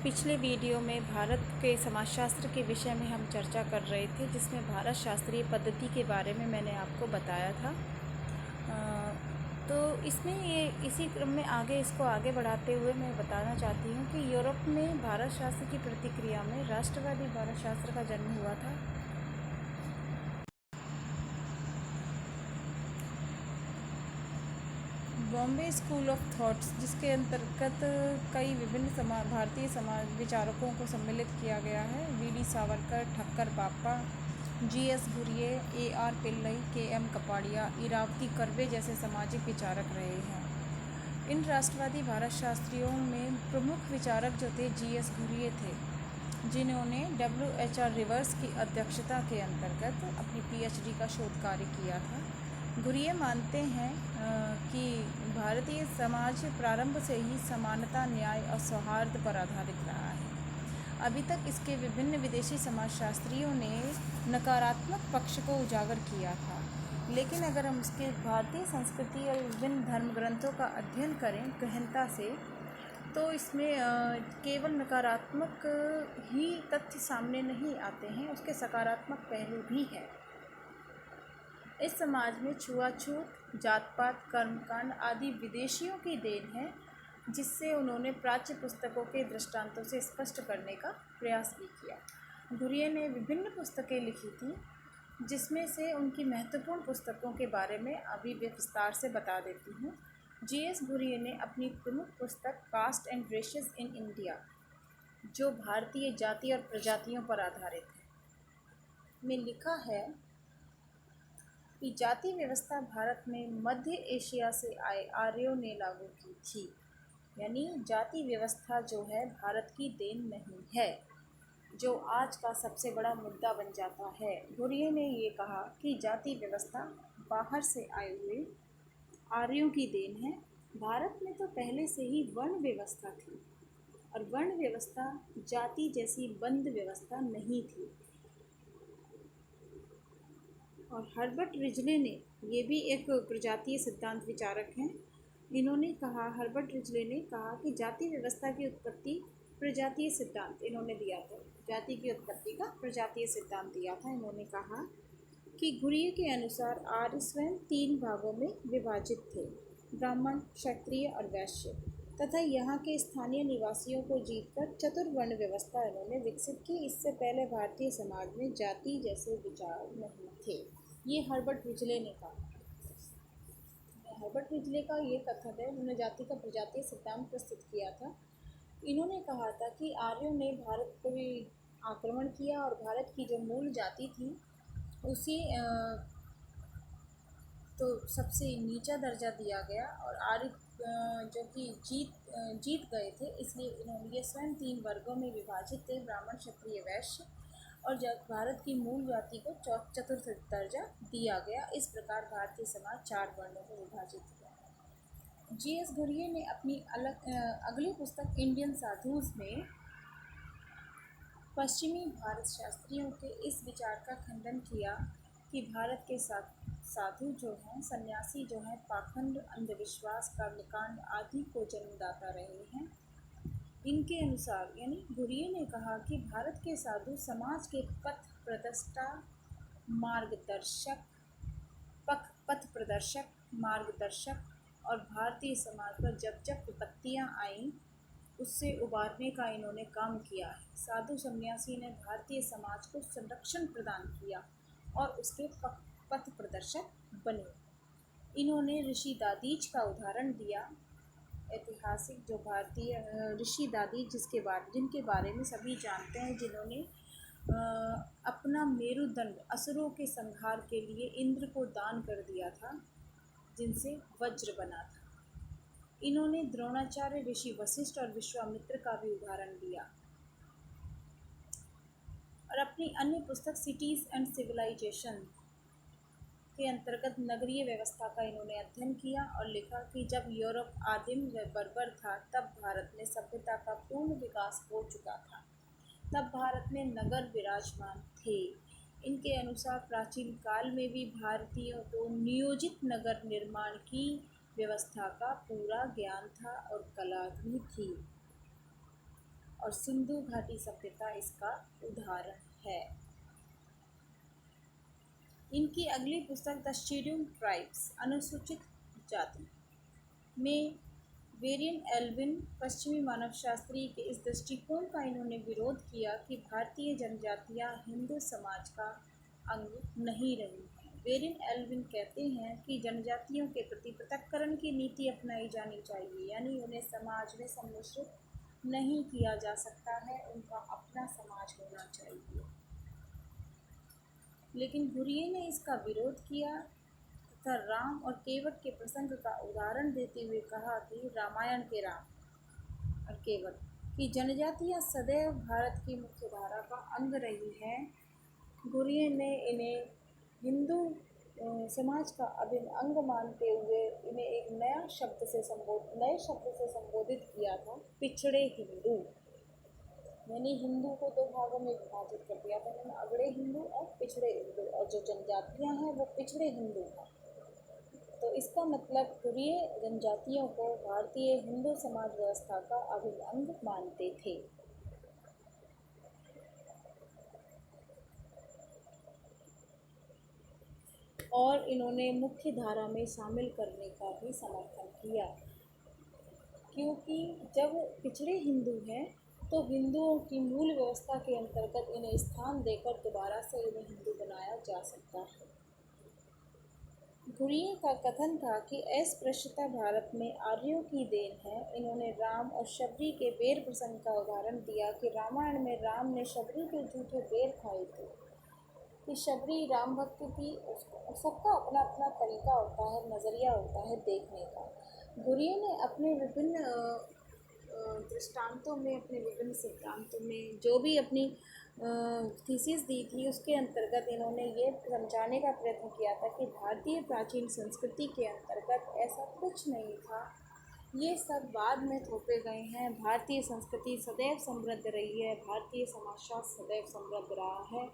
पिछले वीडियो में भारत के समाजशास्त्र के विषय में हम चर्चा कर रहे थे, जिसमें भारत शास्त्रीय पद्धति के बारे में मैंने आपको बताया था। तो इसमें इसी क्रम में इसको आगे बढ़ाते हुए मैं बताना चाहती हूँ कि यूरोप में भारत शास्त्र की प्रतिक्रिया में राष्ट्रवादी भारत शास्त्र का जन्म हुआ था। बॉम्बे स्कूल ऑफ थॉट्स, जिसके अंतर्गत कई विभिन्न भारतीय समाज विचारकों को सम्मिलित किया गया है। वी.डी. सावरकर, ठक्कर बापा, जी.एस. घुरिये, ए.आर. पिल्लई, के.एम. कपाड़िया, इरावती कर्वे जैसे सामाजिक विचारक रहे हैं। इन राष्ट्रवादी भारत शास्त्रियों में प्रमुख विचारक जो थे जी.एस. घुरिये थे, जिन्होंने W.H.R. रिवर्स की अध्यक्षता के अंतर्गत अपनी PhD का शोध कार्य किया था। घुरिये मानते हैं कि भारतीय समाज प्रारंभ से ही समानता, न्याय और सौहार्द पर आधारित रहा है। अभी तक इसके विभिन्न विदेशी समाजशास्त्रियों ने नकारात्मक पक्ष को उजागर किया था, लेकिन अगर हम उसके भारतीय संस्कृति और विभिन्न धर्म ग्रंथों का अध्ययन करें गहनता से, तो इसमें केवल नकारात्मक ही तथ्य सामने नहीं आते हैं, उसके सकारात्मक पहलू भी हैं। इस समाज में छुआछूत, जात-पात, कर्मकांड आदि विदेशियों की देन है, जिससे उन्होंने प्राच्य पुस्तकों के दृष्टांतों से स्पष्ट करने का प्रयास भी किया। घुरिये ने विभिन्न पुस्तकें लिखी थी, जिसमें से उनकी महत्वपूर्ण पुस्तकों के बारे में अभी विस्तार से बता देती हूँ। जी.एस. घुरिये ने अपनी प्रमुख पुस्तक caste and races in India, जो भारतीय जाति और प्रजातियों पर आधारित है, में लिखा है कि जाति व्यवस्था भारत में मध्य एशिया से आए आर्यों ने लागू की थी। यानी जाति व्यवस्था जो है भारत की देन नहीं है, जो आज का सबसे बड़ा मुद्दा बन जाता है। घुरिये ने ये कहा कि जाति व्यवस्था बाहर से आए हुए आर्यों की देन है। भारत में तो पहले से ही वर्ण व्यवस्था थी, और वर्ण व्यवस्था जाति जैसी बंद व्यवस्था नहीं थी। और हर्बर्ट रिजले ने, ये भी एक प्रजातीय सिद्धांत विचारक हैं, हर्बर्ट रिजले ने कहा कि जाति व्यवस्था की उत्पत्ति प्रजातीय सिद्धांत इन्होंने दिया था। जाति की उत्पत्ति का प्रजातीय सिद्धांत दिया था। इन्होंने कहा कि घुरिये के अनुसार आर्य स्वयं 3 भागों में विभाजित थे: ब्राह्मण, क्षत्रिय और वैश्य, तथा यहाँ के स्थानीय निवासियों को जीतकर चतुर्वर्ण व्यवस्था इन्होंने विकसित की। इससे पहले भारतीय समाज में जाति जैसे विचार नहीं थे। ये हर्बर्ट रिजले ने कहा। हर्बर्ट रिजले का ये कथन है, उन्होंने जाति का प्रजातीय सिद्धांत प्रस्तुत किया था। इन्होंने कहा था कि आर्यों ने भारत पर आक्रमण किया और भारत की जो मूल जाति थी उसी तो सबसे नीचा दर्जा दिया गया, और आर्य जो कि जीत गए थे, इसलिए इन्होंने ये स्वयं 3 वर्गों में विभाजित थे: ब्राह्मण, क्षत्रिय, वैश्य, और जब भारत की मूल जाति को चतुर्थ दर्जा दिया गया। इस प्रकार भारतीय समाज 4 वर्णों में विभाजित हुआ। जी.एस. घुरिये ने अपनी अगली पुस्तक इंडियन साधुज में पश्चिमी भारत शास्त्रियों के इस विचार का खंडन किया कि भारत के साधु जो हैं, सन्यासी जो हैं, पाखंड, अंधविश्वास, कर्मकांड आदि को जन्मदाता रहे हैं। इनके अनुसार, यानी घुरिये ने कहा कि भारत के साधु समाज के पथ प्रदर्शक, मार्गदर्शक और भारतीय समाज पर जब जब विपत्तियाँ आईं, उससे उबारने का इन्होंने काम किया है। साधु सन्यासी ने भारतीय समाज को संरक्षण प्रदान किया और उसके पथ प्रदर्शक बने। इन्होंने ऋषि दादीज का उदाहरण दिया, ऐतिहासिक जो भारतीय ऋषि दादीज जिनके बारे में सभी जानते हैं, जिन्होंने अपना मेरुदंड असुरों के संहार के लिए इंद्र को दान कर दिया था, जिनसे वज्र बना था। इन्होंने द्रोणाचार्य, ऋषि वशिष्ठ और विश्वामित्र का भी उदाहरण दिया। और अपनी अन्य पुस्तक सिटीज़ एंड सिविलाइजेशन के अंतर्गत नगरीय व्यवस्था का इन्होंने अध्ययन किया और लिखा कि जब यूरोप आदिम व बर्बर था, तब भारत में सभ्यता का पूर्ण विकास हो चुका था। तब भारत में नगर विराजमान थे। इनके अनुसार प्राचीन काल में भी भारतीयों को नियोजित नगर निर्माण की व्यवस्था का पूरा ज्ञान था और कला भी थी। और सिंधु घाटी सभ्यता इसका उदाहरण है। इनकी अगली पुस्तक द शेड्यूल्ड ट्राइब्स अनुसूचित जाति में वेरियन एल्विन पश्चिमी मानवशास्त्री के इस दृष्टिकोण का इन्होंने विरोध किया कि भारतीय जनजातियां हिंदू समाज का अंग नहीं रही हैं। वेरियन एल्विन कहते हैं कि जनजातियों के प्रति पृथक्करण की नीति अपनाई जानी चाहिए, यानी उन्हें समाज में सम्मिश्रित नहीं किया जा सकता है, उनका अपना समाज होना चाहिए। लेकिन घुरिये ने इसका विरोध किया तथा राम और केवट के प्रसंग का उदाहरण देते हुए कहा कि रामायण के राम और केवट की जनजातियां सदैव भारत की मुख्यधारा का अंग रही हैं। घुरिये ने इन्हें हिंदू समाज का अभिन्न अंग मानते हुए इन्हें एक नए शब्द से संबोधित किया था, पिछड़े हिंदू। यानी हिंदू को दो भागों में विभाजित कर दिया था उन्होंने, अगड़े हिंदू और पिछड़े हिंदू, और जो जनजातियां हैं वो पिछड़े हिंदू हैं। तो इसका मतलब घुरिये जनजातियों को भारतीय हिंदू समाज व्यवस्था का अभिन्न अंग मानते थे। और इन्होंने मुख्य धारा में शामिल करने का भी समर्थन किया, क्योंकि जब पिछड़े हिंदू हैं तो हिंदुओं की मूल व्यवस्था के अंतर्गत इन्हें स्थान देकर दोबारा से इन्हें हिंदू बनाया जा सकता है। घुरिये का कथन था कि अस्पृश्यता भारत में आर्यों की देन है। इन्होंने राम और शबरी के बेर प्रसंग का उदाहरण दिया कि रामायण में राम ने शबरी के झूठे बेर खाए थे, कि शबरी राम भक्त थी। सबका अपना अपना तरीका होता है, नज़रिया होता है देखने का। घुरिये ने अपने विभिन्न दृष्टांतों में, अपने विभिन्न सिद्धांतों में जो भी अपनी थीसिस दी थी, उसके अंतर्गत इन्होंने ये समझाने का प्रयत्न किया था कि भारतीय प्राचीन संस्कृति के अंतर्गत ऐसा कुछ नहीं था, ये सब बाद में थोपे गए हैं। भारतीय संस्कृति सदैव समृद्ध रही है, भारतीय समाजशास्त्र सदैव समृद्ध रहा है।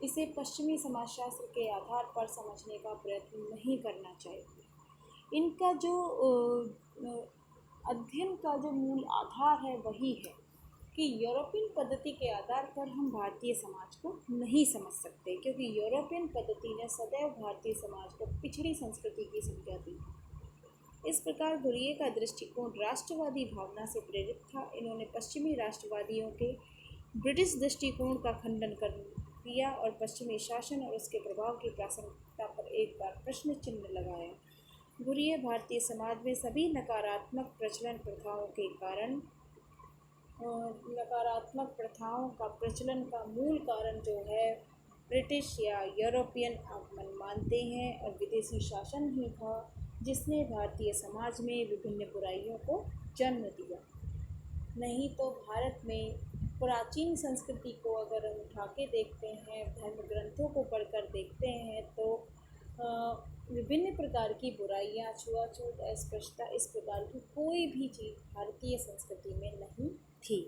इसे पश्चिमी समाजशास्त्र के आधार पर समझने का प्रयत्न नहीं करना चाहिए। इनका जो अध्ययन का जो मूल आधार है वही है कि यूरोपियन पद्धति के आधार पर हम भारतीय समाज को नहीं समझ सकते, क्योंकि यूरोपियन पद्धति ने सदैव भारतीय समाज को पिछड़ी संस्कृति की संज्ञा दी। इस प्रकार घुरिये का दृष्टिकोण राष्ट्रवादी भावना से प्रेरित था। इन्होंने पश्चिमी राष्ट्रवादियों के ब्रिटिश दृष्टिकोण का खंडन कर दिया और पश्चिमी शासन और उसके प्रभाव की प्रासंगिकता पर एक बार प्रश्न चिन्ह लगाया। घुरिये भारतीय समाज में सभी नकारात्मक प्रचलन प्रथाओं के कारण नकारात्मक प्रथाओं का प्रचलन का मूल कारण जो है ब्रिटिश या यूरोपियन आगमन मानते हैं, और विदेशी शासन ही था जिसने भारतीय समाज में विभिन्न बुराइयों को जन्म दिया। नहीं तो भारत में प्राचीन संस्कृति को अगर हम उठा के देखते हैं, धर्म ग्रंथों को पढ़कर देखते हैं, तो विभिन्न प्रकार की बुराइयाँ, छुआछूत, अस्पृश्यता, इस प्रकार की कोई भी चीज़ भारतीय संस्कृति में नहीं थी।